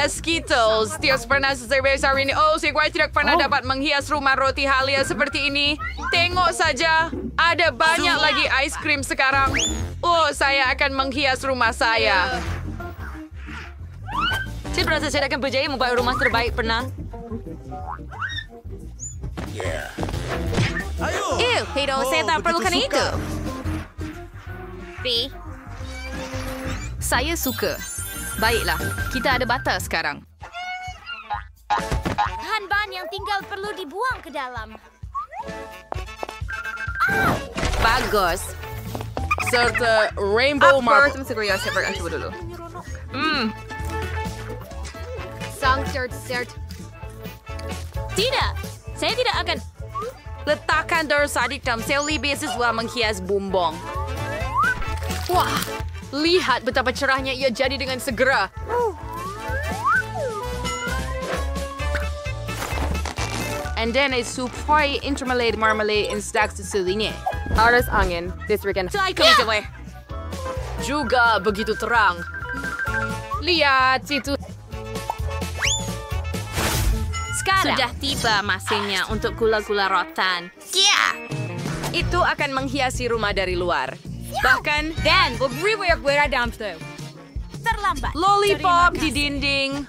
Skittles. Tios pernah serbeza hari ini. Oh, si Guy tidak pernah dapat menghias rumah roti halia seperti ini. Tengok saja, ada banyak lagi ice cream sekarang. Oh, saya akan menghias rumah saya. Saya berasa saya akan berjaya membuat rumah terbaik pernah. Hido, saya tak perlukan itu. B. Saya suka. Baiklah, kita ada batas sekarang. Bahan-bahan yang tinggal perlu dibuang ke dalam. Bagus. Serta rainbow marble. Saya berganti dulu. Sang sert. Tidak, saya tidak akan. Letakkan dorsadik dalam seli beasiswa menghias bumbong. Wah, lihat betapa cerahnya ia jadi dengan segera. And then a supaya intermelade marmalade in stacks susulinya. Arus angin, distrikan. Saya kami juga begitu terang. Lihat itu. Sekarang Sudah tiba masanya untuk gula-gula rotan. itu akan menghiasi rumah dari luar. Bahkan Terlambat. lollipop di dinding.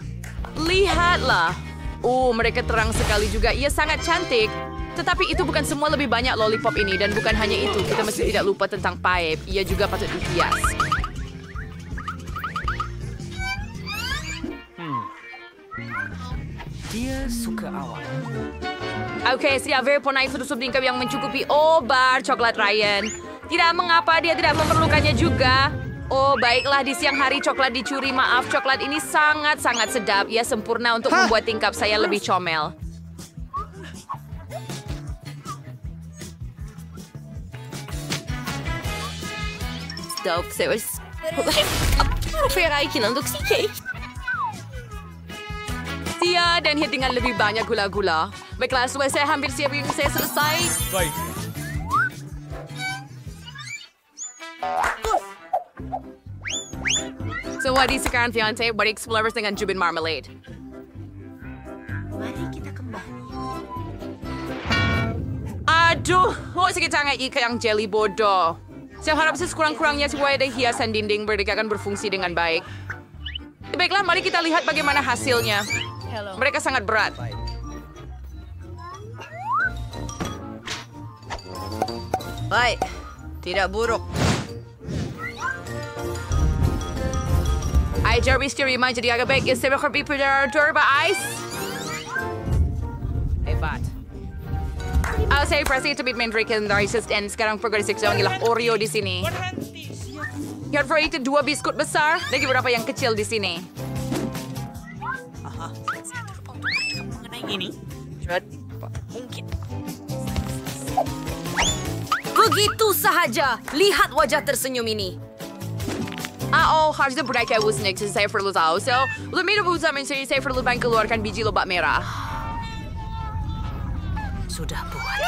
Lihatlah. Oh, mereka terang sekali juga. Ia sangat cantik. Tetapi itu bukan semua, lebih banyak lollipop ini. Dan bukan hanya itu, kita mesti tidak lupa tentang pipe. Ia juga patut dihias. Dia suka awal. Oke, siap. Verponai tutup tingkap yang mencukupi. Oh, bar coklat Ryan. Tidak mengapa dia tidak memerlukannya juga. Oh, baiklah, di siang hari coklat dicuri. Maaf, coklat ini sangat-sangat sedap. Ia sempurna untuk membuat tingkap saya lebih comel. Stop, saya Feraikin untuk si cake. Sia dan hit dengan lebih banyak gula-gula. Baiklah, saya hampir siap yang saya selesai. Baik. So, Wadi sekarang fiance explorers dengan jubin marmalade. Mari kita kembali. Aduh, sakit sangat ika yang jelly bodoh. Saya harap sekurang-kurangnya supaya ada hiasan dinding berdekatan berfungsi dengan baik. Baiklah, mari kita lihat bagaimana hasilnya. Mereka sangat berat. Baik, tidak buruk. I Jarvis terima jadi agak baik. Saya berharap predator ice. Hebat. Saya presi itu Mandrake dari dan sekarang progresif saya mengilah Oreo di sini. Yang itu 2 biskut besar dan beberapa yang kecil di sini. Ini. Mungkin. Begitu sahaja. Lihat wajah tersenyum ini. Harusnya berbeda kayak Wusnik, saya perlu tahu. So, untuk minum usaha mencari, saya perlu banyak keluarkan biji lobak merah. Sudah buat.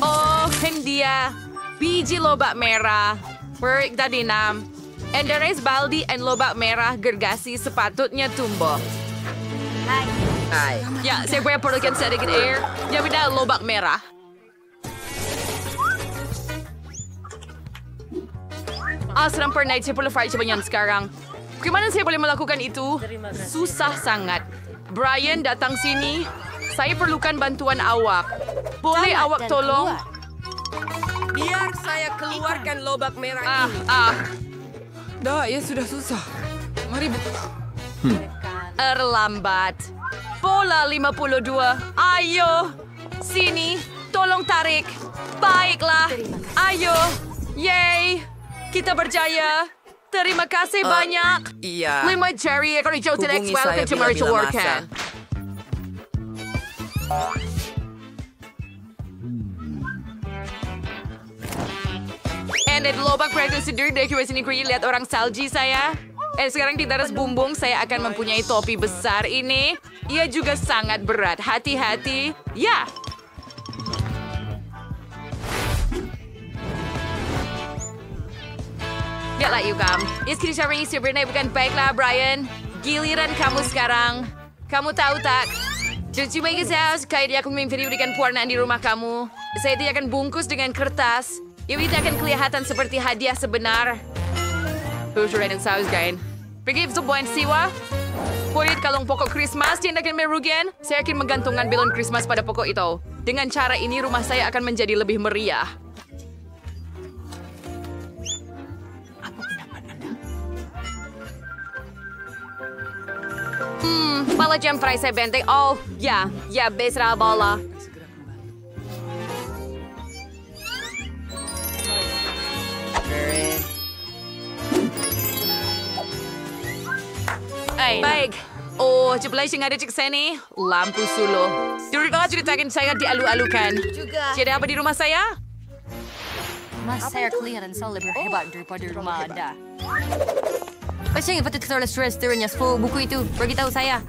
Oh, dia. Biji lobak merah. Perik tadi 6. Enderes baldi and lobak merah gergasi sepatutnya tumbuh. Hai. Ya, saya perlukan sedikit air. Dia beda lobak merah. Serang pernah saya perlu fry sebanyak sekarang. Bagaimana saya boleh melakukan itu? Susah sangat. Brian datang sini. Saya perlukan bantuan awak. Boleh awak tolong? Biar saya keluarkan lobak merah ini. Dah, ya sudah susah. Mari terlambat. Bola 52. Ayo. Sini. Tolong tarik. Baiklah. Ayo. Yay. Kita berjaya. Terima kasih banyak. Iya. 5 Jerry, kalau Joe to next Hubungi welcome saya to Merchant bila-bila Worker. And at lobak proyek sendiri dari sini lihat orang salji saya. Sekarang di teras bumbung saya akan mempunyai topi besar ini. Ia juga sangat berat. Hati-hati. Ya. Lihatlah, Yukam. Istri cara ini sebenarnya bukan baiklah, Brian. Giliran kamu sekarang. Kamu tahu tak? Cuci bagi saya sekali dia akan memberikan pewarnaan di rumah kamu. Saya tidak akan bungkus dengan kertas. Yang itu akan kelihatan seperti hadiah sebenar. Sudah dan saus, kain. Pergi sebuah siwa. Kulit kalung pokok Christmas yang akan merugikan. Saya akan menggantungkan belon Christmas pada pokok itu. Dengan cara ini rumah saya akan menjadi lebih meriah. Pala jam fry saya benteng. Oh, ya, besar bola. Baik. Oh, jebelai sing ada cik sini. Lampu suluh. Dulu ceritakan saya dialu-alukan. Jadi apa di rumah saya? Mas, saya kelihatan lebih hebat daripada rumah Anda. Pasti yang patut kita stress turunnya 10 buku itu. Beritahu saya.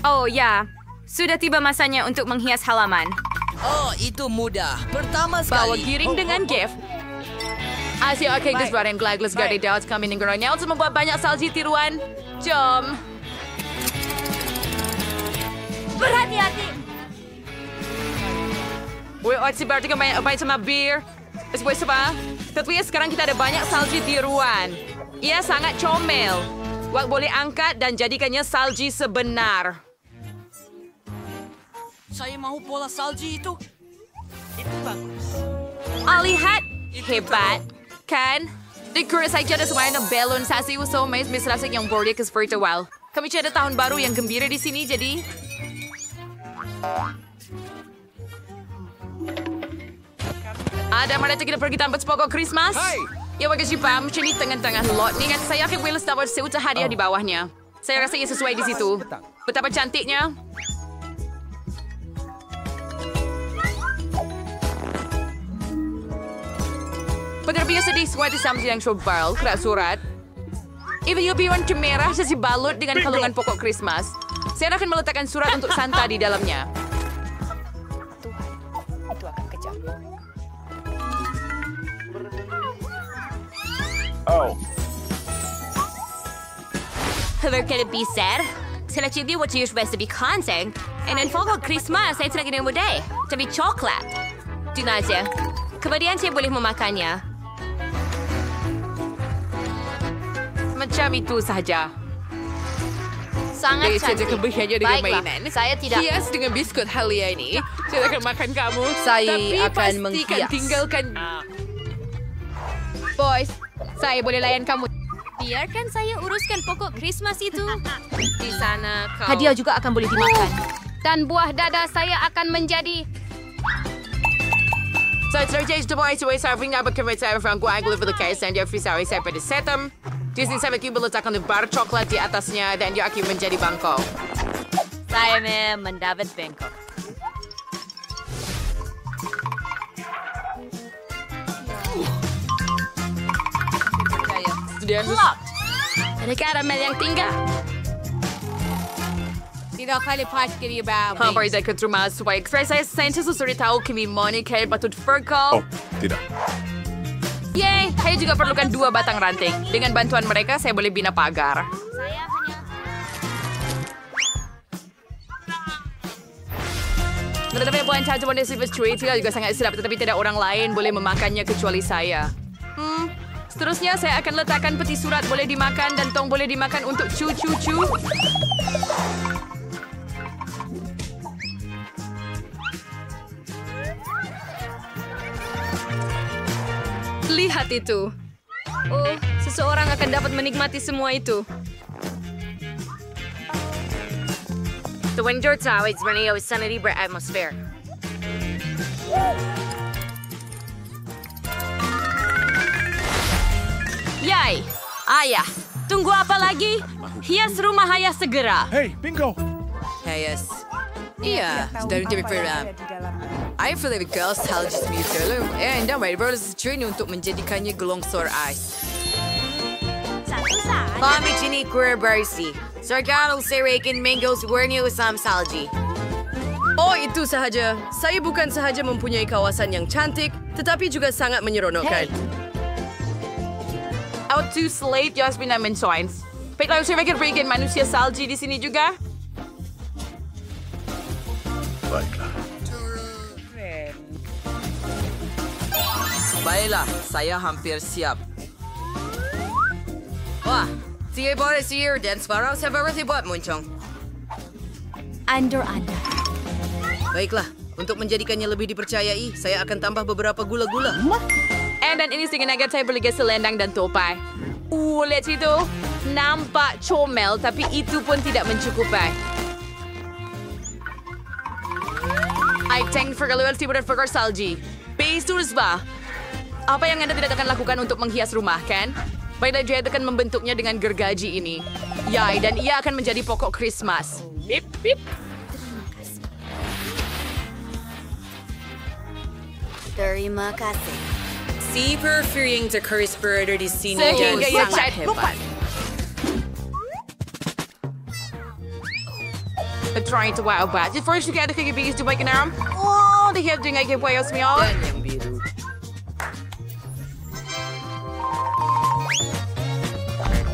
Oh, ya. Sudah tiba masanya untuk menghias halaman. Oh, itu mudah. Pertama Bawa sekali. giring dengan gift. Asyik oke, Gusbaran Glaglas Gadi Daud kami ninggarannya untuk membuat banyak salji tiruan. Jom. Berhati-hati. Wih, si berarti kan banyak apa sama bir. Sebab, tapi sekarang kita ada banyak salji tiruan. Ia sangat comel. Wak boleh angkat dan jadikannya salji sebenar. Saya mau bola salji itu. Itu bagus. Lihat, hebat, kan? Di kurus saja ada semuanya belon sasi uso mais misrasa yang bordia ke virtual. Kami ada tahun baru yang gembira di sini, jadi... Ada mana kita pergi tanpa sepokok Christmas? Hai! Ya, bagus Pam, sini tengah-tengah lot ni kan saya akan wills dapat seuta hadiah di bawahnya. Saya rasa ia sesuai di situ. Betapa cantiknya. Benar biasa di suatu samsi yang sobal, kerak surat. Ibu biwan merah sesi balut dengan kalungan pokok Christmas. Saya akan meletakkan surat untuk Santa di dalamnya. Itu akan kejam. Oh. Hur kan det bli sad? Till att det var just bäst att bli konstig. En folk har Christmas, saya tidak ingin mudah. Tapi coklat. Dengar saja. Kemudian saya boleh memakannya. Macam itu saja. Sangat cantik. Kebahagiaannya dengan Baiklah, mainan. saya tidak. Hias dengan biskut halia ini. Saya akan makan kamu. Saya tapi akan pastikan menghias. tinggalkan... Boys, saya boleh layan kamu. Biarkan saya uruskan pokok Christmas itu. Di sana kau... Hadiah juga akan boleh dimakan. Dan buah dada saya akan menjadi... Saya terjadi semua itu serving apa kami saya from gua anglo for the case dan dia free saya pada setem. Di sini saya meletakkan bar coklat di atasnya dan dia akan menjadi bangkok. Saya mendapat bengkok. Dia Locked. ada karamel yang tinggal. Tidak kali pas kiri bawah. Hampir dekat rumah supaya ekspresi saya sudah tahu kami Monica patut Virgo. Oh, tidak. Yeay, saya juga perlukan 2 batang ranting. Dengan bantuan mereka, saya boleh bina pagar. Saya hanya... Tetapi bukan saja pada Silver Street, saya juga sangat sedap, tetapi tidak orang lain boleh memakannya kecuali saya. Seterusnya, saya akan letakkan peti surat boleh dimakan dan tong boleh dimakan untuk cu-cu-cu. Lihat itu. Oh, seseorang akan dapat menikmati semua itu. The winter tower is running out sanity for atmosphere. Yay! Ayah, tunggu apa lagi? Hias rumah ayah segera. Hey, bingo! Yes. Iya, dari Peram. I feel like girls hal just me dulu. Dan mereka ini untuk menjadikannya gelongsor ais. Kami sini kue bersih. Sargano serakin mangoes warna usam salji. Oh, itu sahaja. Saya bukan sahaja mempunyai kawasan yang cantik, tetapi juga sangat menyeronokkan. to slate Yasmin dan Mensoins. Baiklah, saya fikir berikan manusia salji di sini juga. Baiklah. Baiklah, saya hampir siap. Wah, saya boleh sihir dan sekarang saya berhenti buat muncung. Anda. Baiklah, untuk menjadikannya lebih dipercayai, saya akan tambah beberapa gula-gula. Dan ini dengan agar saya beli selendang dan topai. Lihat situ. Nampak comel tapi itu pun tidak mencukupi. I thank for keluar timur dan for salji. Besurs ba? Apa yang Anda tidak akan lakukan untuk menghias rumah, kan? Baiklah, Jade akan membentuknya dengan gergaji ini. Yai, dan ia akan menjadi pokok Christmas. Bip, bip. Terima kasih. Si Perfuriang Curse Birder di sini Sehingga dan ia sangat Jade hebat. Trying to wow bat. First, you get the kikibigis to bike an arm. Oh, they have doing I can play us me all. Dan yang biru.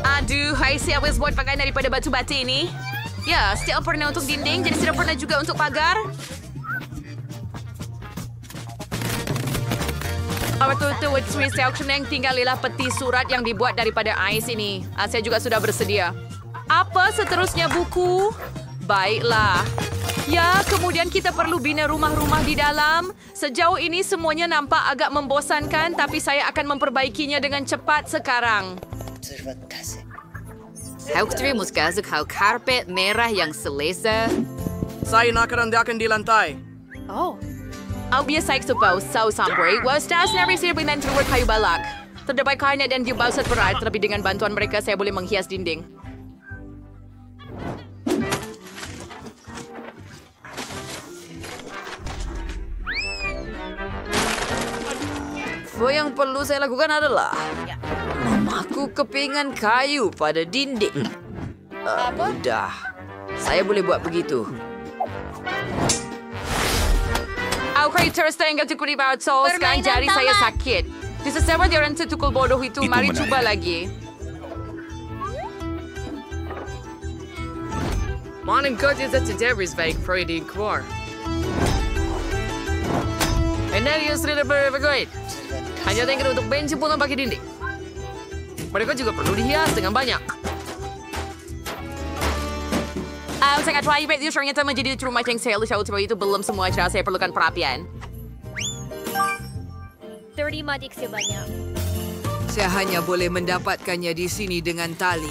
Aduh, hai siapa buat pakai daripada batu bata ini? Ya, setiap pernah untuk dinding, jadi sudah pernah juga untuk pagar. Betul-betul, Swiss auction yang tinggal ialah peti surat yang dibuat daripada ais ini. Saya juga sudah bersedia. Apa seterusnya, buku? Baiklah. Ya, kemudian kita perlu bina rumah-rumah di dalam. Sejauh ini semuanya nampak agak membosankan, tapi saya akan memperbaikinya dengan cepat sekarang. Hauk terima kasih kau karpet merah yang selesa. Saya nak rendakan di lantai. Ang biasa suppose sa sambre was taas na receive ng terward kayo balak. Terdapat kanya dan dibausat berat, tapi dengan bantuan mereka saya boleh menghias dinding. Yang perlu saya lakukan adalah memaku kepingan kayu pada dinding. Mudah. Saya boleh buat begitu. Okay, Thursday enggak cukup dibaut so sekarang jari saya sakit. Di sesama dia orang setukul bodoh itu mari menarik. coba lagi. Mannen Gott ist jetzt der Weg für den Chor. And then you sudah berbagai. Hanya tinggal untuk benci pun pakai dinding. Mereka juga perlu dihias dengan banyak. Sangat private dia ternyata menjadi rumah yang saya lupa sebab itu belum semua cara saya perlukan perhatian. 30 matik sebanyak. Saya hanya boleh mendapatkannya di sini dengan tali.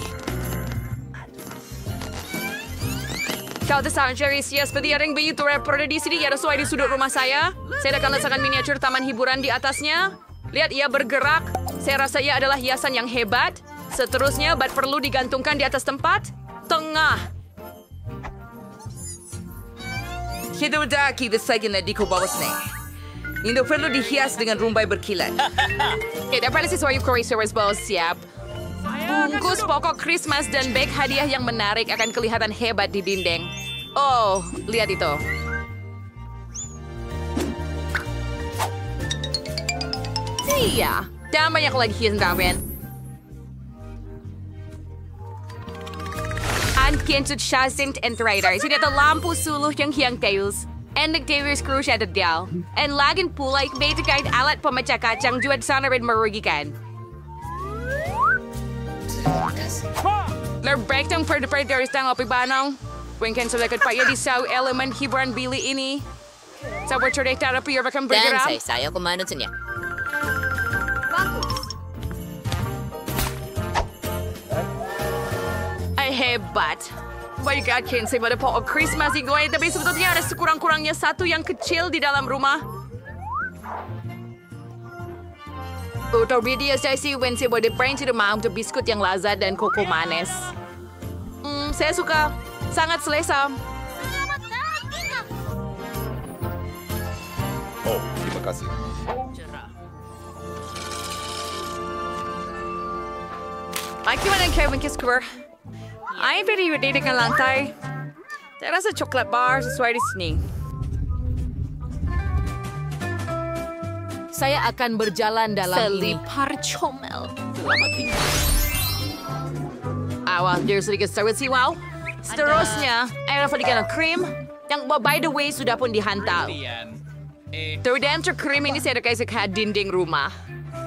Kau tersalah Jerisia seperti ada yang begitu berada di sini ya sesuai di sudut rumah saya. Saya akan letakkan miniatur taman hiburan di atasnya. Lihat ia bergerak. Saya rasa ia adalah hiasan yang hebat. Seterusnya bat perlu digantungkan di atas tempat tengah. Kita berdaki besagian di bawah sini. Ini perlu dihias dengan rumbai berkilat. Dapat sesuai Chorus Balls siap. Bungkus pokok Christmas dan bag hadiah yang menarik akan kelihatan hebat di dinding. Oh, lihat itu. Iya, dan banyak lagi hiasan. Kentut Shazint and Rider. Sini ada lampu suluh yang hiang tails. And nag-tails screw siya dadyaw. And lagin pulay beta kahit alat pemecah kacang juad sana rin merugikan. Lerbek ng predators ng opibanong. Wingkan sa lakad pa di sa element hiburan bili ini. Sa bercerita terapi yung bakang Dan bergerak. saya kumanut niya. Ay, hebat. My God, Kinsey, pada pokok Christmas gue. Tapi sebetulnya ada sekurang-kurangnya satu yang kecil di dalam rumah. Untuk video saya sih, Wednesday boleh prank di rumah untuk biskut yang lazat dan koko manis. Saya suka. Sangat selesa. Oh, terima kasih. Bagaimana Kevin Kiskur? Ay, pwede yun dengan lantai. Saya rasa coklat bar sesuai di sini. Saya akan berjalan dalam Selipar comel. Awal, dia sedikit sawit sih, wow. Seterusnya, air fadikan krim yang by the way sudah pun dihantar. Terdentur krim ini saya kasih ke dinding rumah.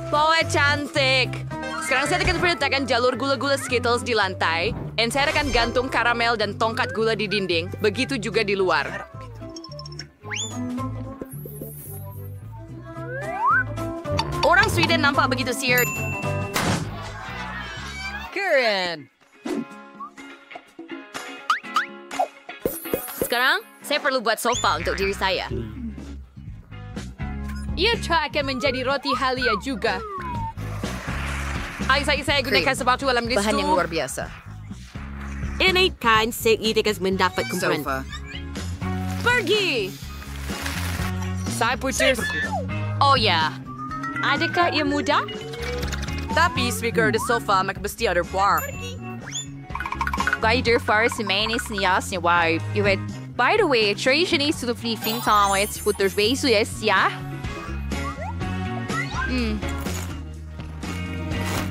Bawa cantik. Sekarang saya akan perletakkan jalur gula-gula Skittles di lantai. Dan saya akan gantung karamel dan tongkat gula di dinding. Begitu juga di luar. Orang Sweden nampak begitu siar. Karen. Sekarang, saya perlu buat sofa untuk diri saya. Ia akan menjadi roti halia juga. Saya gunakan sebatu alam listu. Bahan yang luar biasa. Ini kan seedikas mendapat komponen. Sofa. Pergi! Saya putus. Oh ya. Adakah ia mudah? Tapi speaker di sofa mesti ada bar. By the first manis nias ni wai. By the way, tradition is to the flipping time it's puter besu yes ya.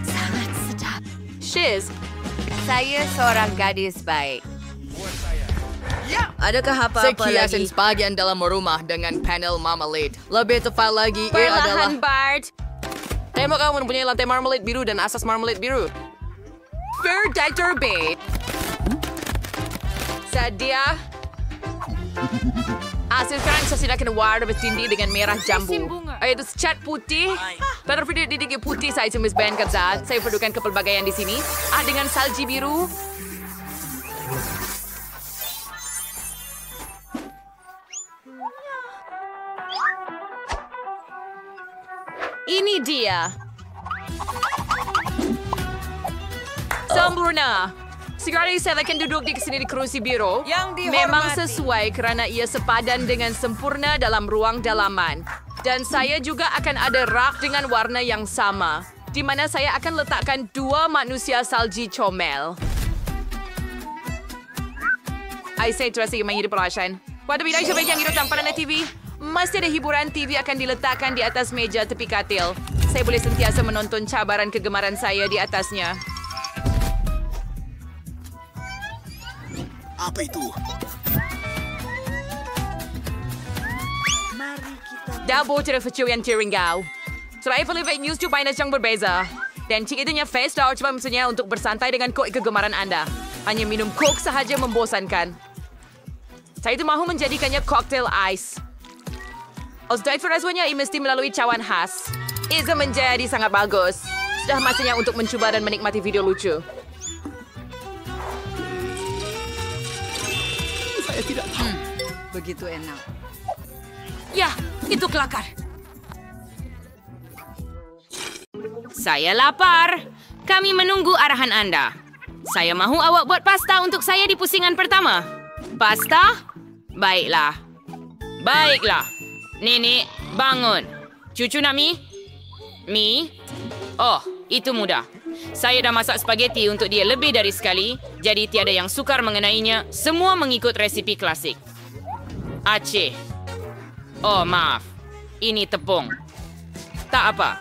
Sangat sedap. Shiz. Saya seorang gadis baik. Adakah apa-apa Sekiasan lagi? sebagian dalam rumah dengan panel marmalade. Lebih tepat lagi, ia adalah... Perlahan, Bart. Tembok kamu mempunyai lantai marmalade biru dan asas marmalade biru. Predator bait. Sedia. Hasilkan sesidaknya warna bertindih dengan merah jambu. Itu cat putih. Pada video dinding putih saya jenis band kazat. Saya perlukan kepelbagaian di sini. Dengan salji biru. Ini dia. Sempurna. Sekarang saya akan duduk di sini di kerusi biru. Memang sesuai kerana ia sepadan dengan sempurna dalam ruang dalaman. Dan saya juga akan ada rak dengan warna yang sama. Di mana saya akan letakkan 2 manusia salji comel. Saya terasa ingin menghidup perasaan. Pada bidang coba yang hidup tanpa TV, mesti ada hiburan TV akan diletakkan di atas meja tepi katil. Saya boleh sentiasa menonton cabaran kegemaran saya di atasnya. Apa itu? Dabo tidak kecil yang teringau. Selain fake news juga banyak yang berbeza. Dan jika itunya face down cuma maksudnya untuk bersantai dengan kok kegemaran Anda. Hanya minum coke sahaja membosankan. Saya itu mahu menjadikannya cocktail ice. Osdait rasanya ia mesti melalui cawan khas. Itu menjadi sangat bagus. Sudah masanya untuk mencuba dan menikmati video lucu. Begitu enak. Ya, itu kelakar. Saya lapar. Kami menunggu arahan Anda. Saya mahu awak buat pasta untuk saya di pusingan pertama. Pasta? Baiklah. Baiklah. Nenek, bangun. Cucu nak mi? Mi? Oh, itu mudah. Saya dah masak spaghetti untuk dia lebih dari sekali, jadi tiada yang sukar mengenainya. Semua mengikut resipi klasik. Aceh. Oh, maaf. Ini tepung. Tak apa.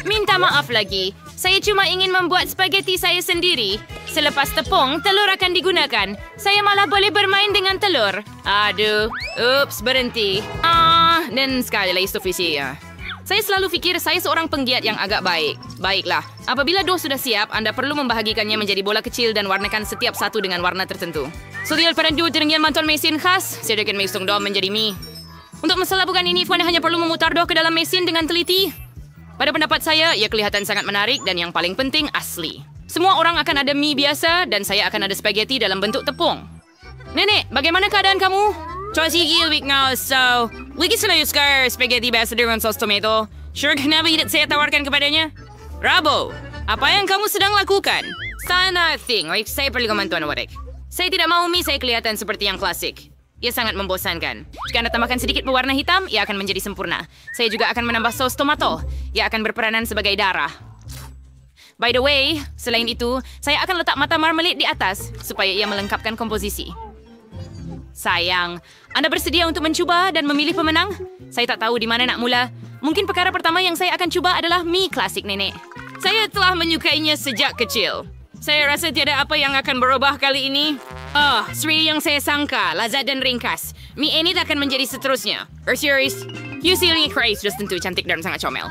Minta maaf lagi. Saya cuma ingin membuat spaghetti saya sendiri. Selepas tepung, telur akan digunakan. Saya malah boleh bermain dengan telur. Aduh. Ups, berhenti. Dan sekali lagi sufisi ya. Saya selalu fikir saya seorang penggiat yang agak baik. Baiklah, apabila dough sudah siap, Anda perlu membahagikannya menjadi bola kecil dan warnakan setiap satu dengan warna tertentu. Surial pada dough dengan manton mesin khas, saya akan mesin dough menjadi mie. Untuk masalah bukan ini, Anda hanya perlu memutar dough ke dalam mesin dengan teliti. Pada pendapat saya, ia kelihatan sangat menarik dan yang paling penting, asli. Semua orang akan ada mie biasa dan saya akan ada spaghetti dalam bentuk tepung. Nenek, bagaimana keadaan kamu? Sige, week now, so... Wiki selayuskar spaghetti biasa dengan sos tomato. Sure, kenapa tidak saya tawarkan kepadanya? Rabo, apa yang kamu sedang lakukan? Sana thing, like, saya perlu kemantuan warek. Saya tidak mau mie saya kelihatan seperti yang klasik. Ia sangat membosankan. Jika Anda tambahkan sedikit pewarna hitam, ia akan menjadi sempurna. Saya juga akan menambah sos tomato. Ia akan berperanan sebagai darah. By the way, selain itu, saya akan letak mata marmalade di atas supaya ia melengkapkan komposisi. Sayang, Anda bersedia untuk mencuba dan memilih pemenang? Saya tak tahu di mana nak mula. Mungkin perkara pertama yang saya akan cuba adalah mie klasik nenek. Saya telah menyukainya sejak kecil. Saya rasa tiada apa yang akan berubah kali ini. Seperti yang saya sangka, lazat dan ringkas. Mie ini akan menjadi seterusnya. Serius? Yusilnya Christ sudah tentu cantik dan sangat comel.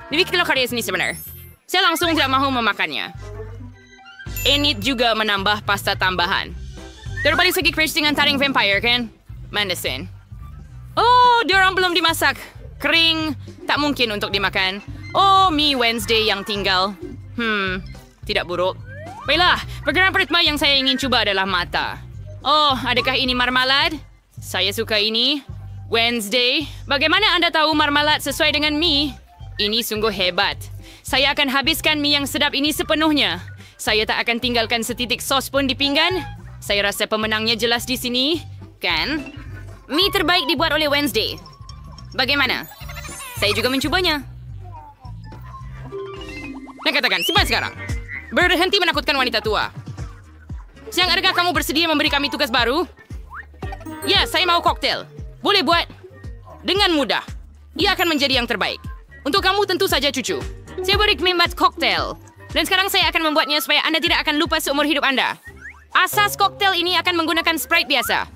Demikianlah karya seni sebenar. Saya langsung tidak mahu memakannya. Enid juga menambah pasta tambahan. Daripada segi Chris dengan taring vampire, kan? Mandasin. Oh, diorang belum dimasak. Kering. Tak mungkin untuk dimakan. Oh, mie Wednesday yang tinggal. Tidak buruk. Baiklah, pergerak pertama yang saya ingin cuba adalah mata. Oh, adakah ini marmalad? Saya suka ini. Wednesday. Bagaimana anda tahu marmalad sesuai dengan mie? Ini sungguh hebat. Saya akan habiskan mie yang sedap ini sepenuhnya. Saya tak akan tinggalkan setitik sos pun di pinggan. Saya rasa pemenangnya jelas di sini. Kan? Mie terbaik dibuat oleh Wednesday. Bagaimana? Saya juga mencubanya. Nak katakan, simpan sekarang. Berhenti menakutkan wanita tua. Siang, adakah kamu bersedia memberi kami tugas baru? Ya, saya mau koktail. Boleh buat dengan mudah. Ia akan menjadi yang terbaik. Untuk kamu tentu saja cucu. Saya beri khidmat koktail. Dan sekarang saya akan membuatnya supaya anda tidak akan lupa seumur hidup anda. Asas koktail ini akan menggunakan Sprite biasa.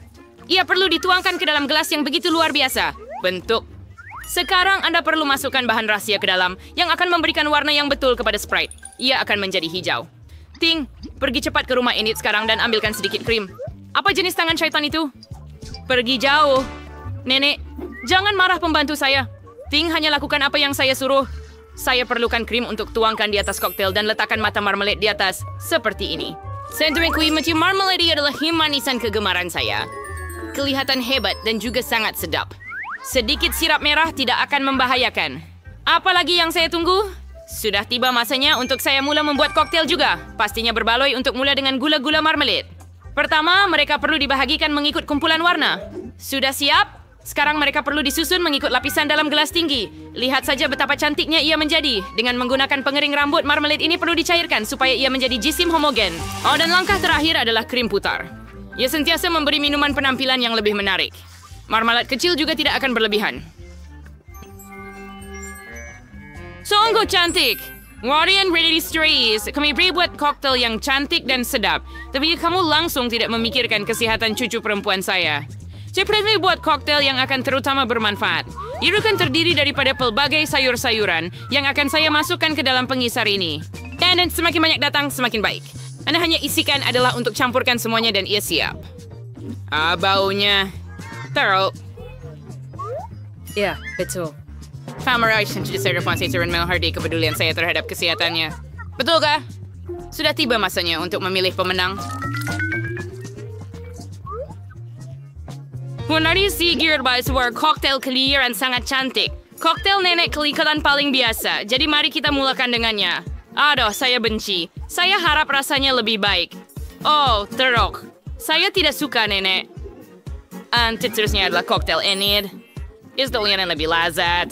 Ia perlu dituangkan ke dalam gelas yang begitu luar biasa. Bentuk. Sekarang anda perlu masukkan bahan rahasia ke dalam yang akan memberikan warna yang betul kepada Sprite. Ia akan menjadi hijau. Ting, pergi cepat ke rumah Enid sekarang dan ambilkan sedikit krim. Apa jenis tangan syaitan itu? Pergi jauh. Nenek, jangan marah pembantu saya. Ting hanya lakukan apa yang saya suruh. Saya perlukan krim untuk tuangkan di atas koktail dan letakkan mata marmalade di atas. Seperti ini. Sentiment kui mencium marmalade adalah manisan kegemaran saya. Kelihatan hebat dan juga sangat sedap. Sedikit sirap merah tidak akan membahayakan. Apalagi yang saya tunggu? Sudah tiba masanya untuk saya mula membuat koktail juga. Pastinya berbaloi untuk mula dengan gula-gula marmalade. Pertama, mereka perlu dibahagikan mengikut kumpulan warna. Sudah siap? Sekarang mereka perlu disusun mengikut lapisan dalam gelas tinggi. Lihat saja betapa cantiknya ia menjadi. Dengan menggunakan pengering rambut, marmalade ini perlu dicairkan supaya ia menjadi jisim homogen. Oh, dan langkah terakhir adalah krim putar. Ia sentiasa memberi minuman penampilan yang lebih menarik. Marmalade kecil juga tidak akan berlebihan. Sungguh cantik. Warrior Ready Strays. Kami beri buat koktail yang cantik dan sedap. Tapi kamu langsung tidak memikirkan kesehatan cucu perempuan saya. Saya pernah buat koktail yang akan terutama bermanfaat. Ia akan terdiri daripada pelbagai sayur-sayuran yang akan saya masukkan ke dalam pengisar ini. Dan semakin banyak datang, semakin baik. Anda hanya isikan adalah untuk campurkan semuanya dan ia siap. Baunya. Teruk. Ya, betul. Familiarisation to the response and menghargai kepedulian saya terhadap kesehatannya. Betulkah? Sudah tiba masanya untuk memilih pemenang. Menari si Gearbuzz sebuah koktail keliaran sangat cantik. Koktail nenek kelikalan paling biasa. Jadi mari kita mulakan dengannya. Aduh, saya benci. Saya harap rasanya lebih baik. Oh, teruk. Saya tidak suka nenek. Seterusnya adalah koktail Enid. Istilahnya yang lebih lazat.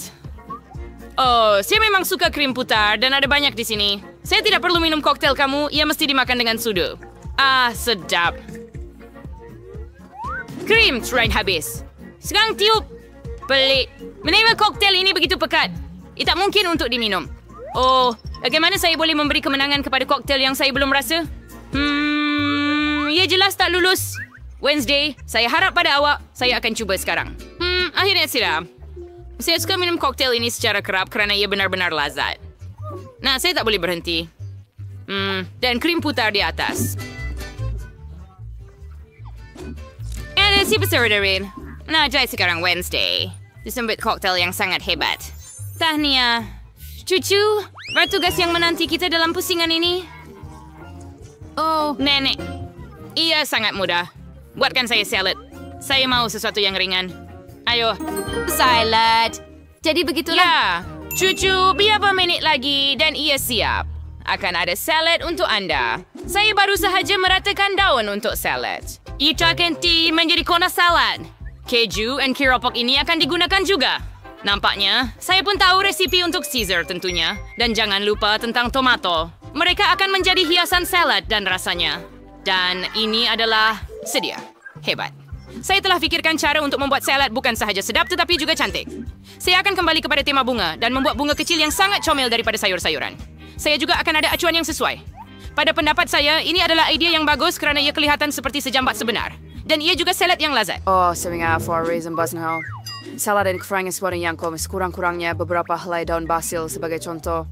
Oh, saya memang suka krim putar dan ada banyak di sini. Saya tidak perlu minum koktail kamu, ia mesti dimakan dengan sudu. Sedap. Krim serain habis. Sekarang tiup. Pelik. Menambah koktail ini begitu pekat. Tak mungkin untuk diminum. Oh, bagaimana saya boleh memberi kemenangan kepada koktail yang saya belum rasa? Ia jelas tak lulus. Wednesday, saya harap pada awak. Saya akan cuba sekarang. Akhirnya siram. Saya suka minum koktail ini secara kerap kerana ia benar-benar lazat. Nah, saya tak boleh berhenti. Dan krim putar di atas. Ada si besar Darin. Nah, jadi sekarang Wednesday. Disambut koktail yang sangat hebat. Tahniah. Cucu, bertugas yang menanti kita dalam pusingan ini. Oh, nenek. Ia sangat mudah. Buatkan saya salad. Saya mau sesuatu yang ringan. Ayo. Salad. Jadi begitulah. Ya, cucu, beberapa menit lagi dan ia siap. Akan ada salad untuk anda. Saya baru sahaja meratakan daun untuk salad. Ia akan menjadi kona salad. Keju dan keropok ini akan digunakan juga. Nampaknya, saya pun tahu resipi untuk Caesar tentunya. Dan jangan lupa tentang tomato. Mereka akan menjadi hiasan salad dan rasanya. Dan ini adalah sedia. Hebat. Saya telah fikirkan cara untuk membuat salad bukan sahaja sedap tetapi juga cantik. Saya akan kembali kepada tema bunga dan membuat bunga kecil yang sangat comel daripada sayur-sayuran. Saya juga akan ada acuan yang sesuai. Pada pendapat saya, ini adalah idea yang bagus kerana ia kelihatan seperti sejambat sebenar. Dan ia juga salad yang lazat. Oh, saya ingat for reason Basnhal. Salad dan kerangan sebarang yang kurang-kurangnya beberapa helai daun basil sebagai contoh.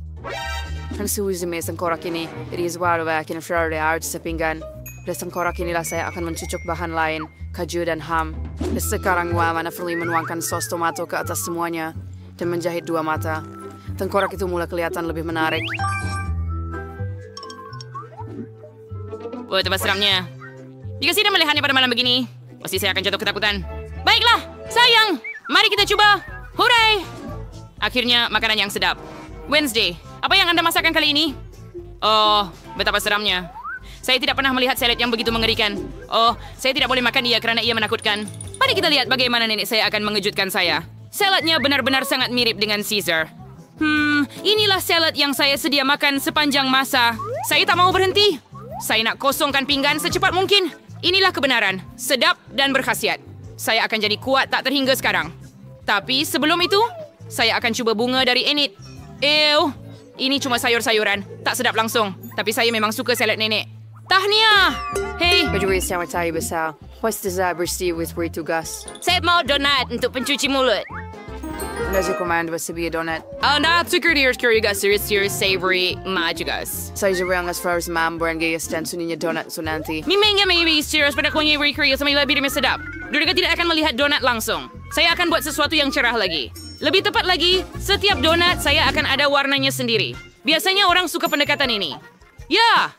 Dan suuzime sengkorak ini, it is one of akin frare art sepinggan. Dari sengkorak inilah saya akan mencucuk bahan lain, kaju dan ham. Dan sekarang mana perlu menuangkan sos tomato ke atas semuanya dan menjahit 2 mata. Tengkorak itu mulai kelihatan lebih menarik. Wah, tempat seramnya. Jika saya melihatnya pada malam begini, pasti saya akan jatuh ketakutan. Baiklah, sayang. Mari kita coba. Hooray! Akhirnya, makanan yang sedap. Wednesday, apa yang Anda masakkan kali ini? Oh, betapa seramnya. Saya tidak pernah melihat salad yang begitu mengerikan. Oh, saya tidak boleh makan ia kerana ia menakutkan. Mari kita lihat bagaimana nenek saya akan mengejutkan saya. Saladnya benar-benar sangat mirip dengan Caesar. Inilah salad yang saya sedia makan sepanjang masa. Saya tak mau berhenti. Saya nak kosongkan pinggan secepat mungkin. Inilah kebenaran. Sedap dan berkhasiat. Saya akan jadi kuat tak terhingga sekarang. Tapi sebelum itu, saya akan cuba bunga dari Enid. Ew, ini cuma sayur-sayuran. Tak sedap langsung. Tapi saya memang suka salad nenek. Tahniah! Hei! Berdua sama tayo besar. Pwes bersih with bertugas. Saya mau donat untuk pencuci mulut. Nasi command bersedia donat. Anda suka juga serius savory majugas. Saya juga yang as member and gayas dan suninya donat so nanti. Mimengnya maybe serius pada kunyit Korea sama lebih sedap. Mereka tidak akan melihat donat langsung. Saya akan buat sesuatu yang cerah lagi. Lebih tepat lagi, setiap donat saya akan ada warnanya sendiri. Biasanya orang suka pendekatan ini. Ya!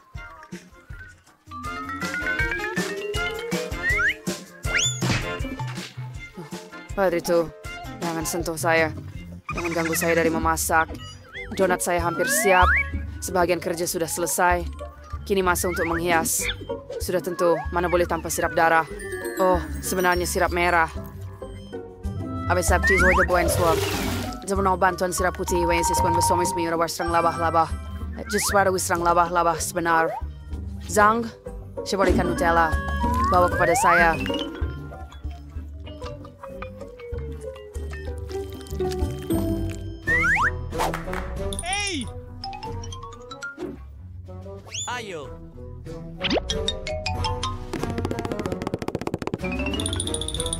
Padre itu, jangan sentuh saya. Jangan ganggu saya dari memasak. Donat saya hampir siap. Sebagian kerja sudah selesai. Kini masa untuk menghias. Sudah tentu, mana boleh tanpa sirap darah. Oh, sebenarnya sirap merah. Abis sabti zoda buain suap. Zaman bantuan sirap putih, wain siswan bersomis miura serang labah-labah. Just pada serang labah-labah sebenar. Zang, saya berikan Nutella. Bawa kepada saya. Ayo.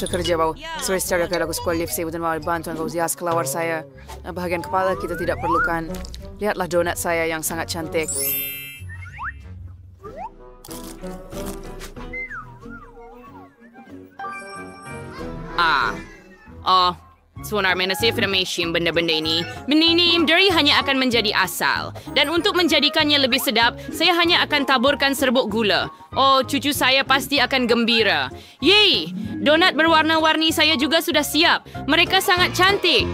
Kerja bau. Saya secara kalau aku sekolah lift saya bukan mau bantuan kau zias kelawar saya. Bahagian kepala kita tidak perlukan. Lihatlah donat saya yang sangat cantik. Sebenarnya saya informasi benda-benda ini. Benda ini dari hanya akan menjadi asal. Dan untuk menjadikannya lebih sedap, saya hanya akan taburkan serbuk gula. Oh, cucu saya pasti akan gembira. Yeay! Donat berwarna-warni saya juga sudah siap. Mereka sangat cantik.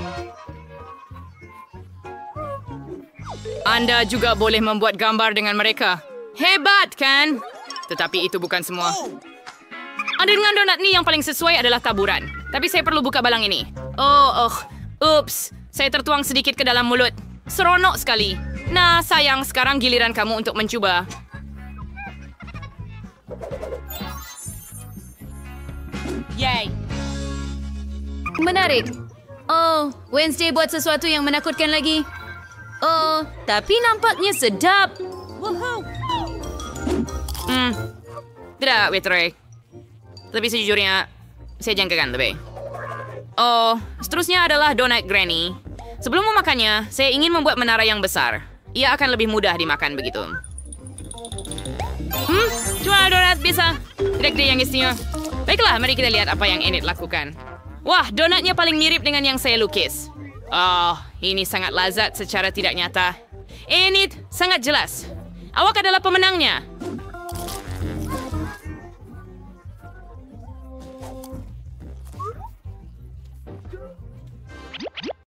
Anda juga boleh membuat gambar dengan mereka. Hebat, kan? Tetapi itu bukan semua. Anda dengan donat ni yang paling sesuai adalah taburan. Tapi saya perlu buka balang ini. Ups. Saya tertuang sedikit ke dalam mulut. Seronok sekali. Nah, sayang, sekarang giliran kamu untuk mencuba. Yay! Menarik. Oh, Wednesday buat sesuatu yang menakutkan lagi. Oh, tapi nampaknya sedap. Tidak, Witray. Tapi sejujurnya, saya jangkakan lebih. Oh, seterusnya adalah donat Granny. Sebelum memakannya, saya ingin membuat menara yang besar. Ia akan lebih mudah dimakan begitu. Cuma donat biasa. Tidak ada yang istimewa. Baiklah, mari kita lihat apa yang Enid lakukan. Wah, donatnya paling mirip dengan yang saya lukis. Oh, ini sangat lazat secara tidak nyata. Enid, sangat jelas. Awak adalah pemenangnya.